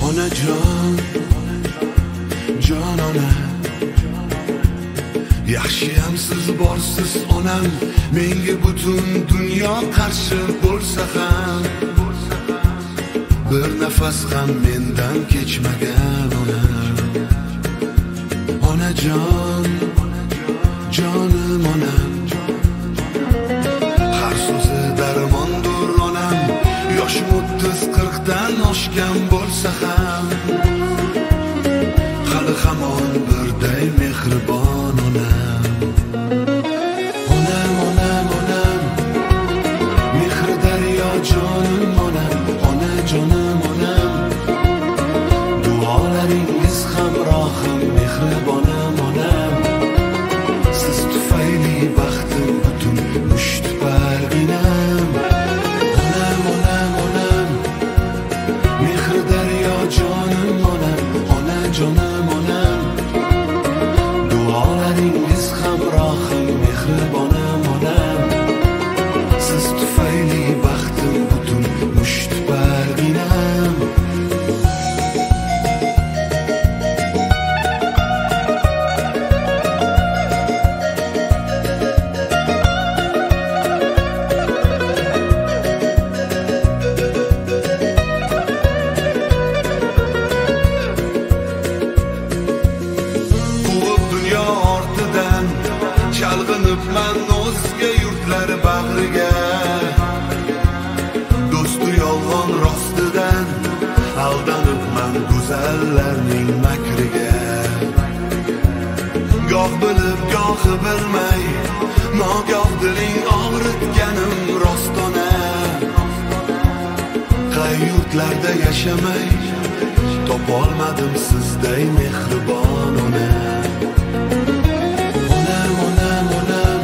Onajon, jon ona, yaxshiyam siz borsiz onam. Menga butun dunyo qarshi bo'lsa ham, bir nafas ham mendan kechmagan onam. Onajon, jonim onam, har so'zi darmondur onam. Yoshim 30-40dan oshgan bo'lsa ham, hali hamon birday mehribon onam. Onam, onam, onam, mehri daryo jonim onam. Onajonim onam, duolaringiz hamrohim, mehribonim onam. Siz tufayli baxtim butun musht barginam. Onam, onam, onam, mehri daryo jonim onam. Onajonim onam, duolaringiz hamrohim, mehribonim onam. Siz tufayli baxtim butun musht barginam. Quvib dunyo ortidan chalg'inibman o'zga yurtlar bag'riga. Do'stu yolg'on rostidan aldanibman go'zallarning makriga. Goh bilib gohi bilmay nogoh diling og'ritganim rostona. Qay yurtlarda yashamay topolmadim sizday mehribon ona. Onam, onam, onam,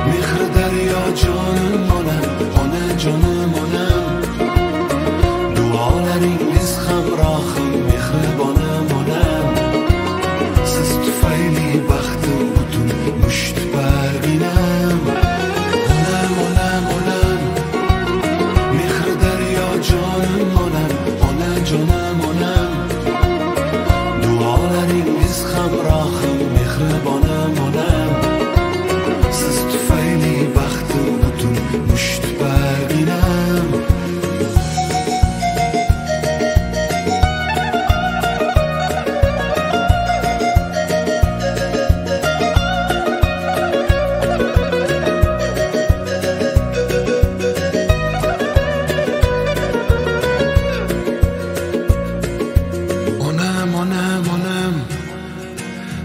mehri daryo jonim onam. Onajonim onam, duolaringiz hamrohim, mehribonim onam. Siz tufayli baxtim butun musht barginam. Onam, onam, onam, mehri daryo jonim onam. Onajonim onam, duolaringiz hamrohim, mehribonim onam. Siz tufayli baxtim butun musht barginam. Onam, onam, onam,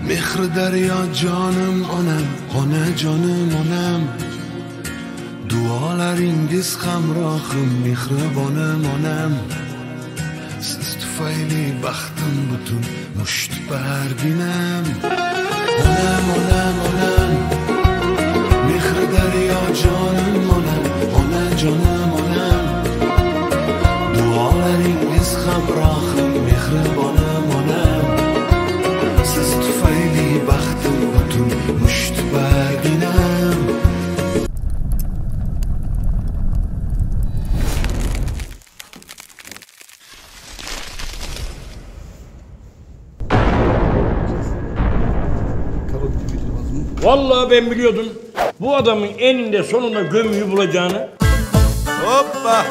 mehri daryo jonim onam. Onajonim onam, duolaringiz hamrohim, mehribonim onam. Siz tufayli baxtim butun musht barginam. Onam, onam, onam, mehri daryo jonim onam. Onajonim onam, duolaringiz hamrohim, mehribonim onam. Siz tufayli baxtim butun musht barginam. Vallahi ben biliyordum bu adamın eninde sonunda gömüyü bulacağını. Hoppa!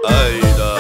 Hayda!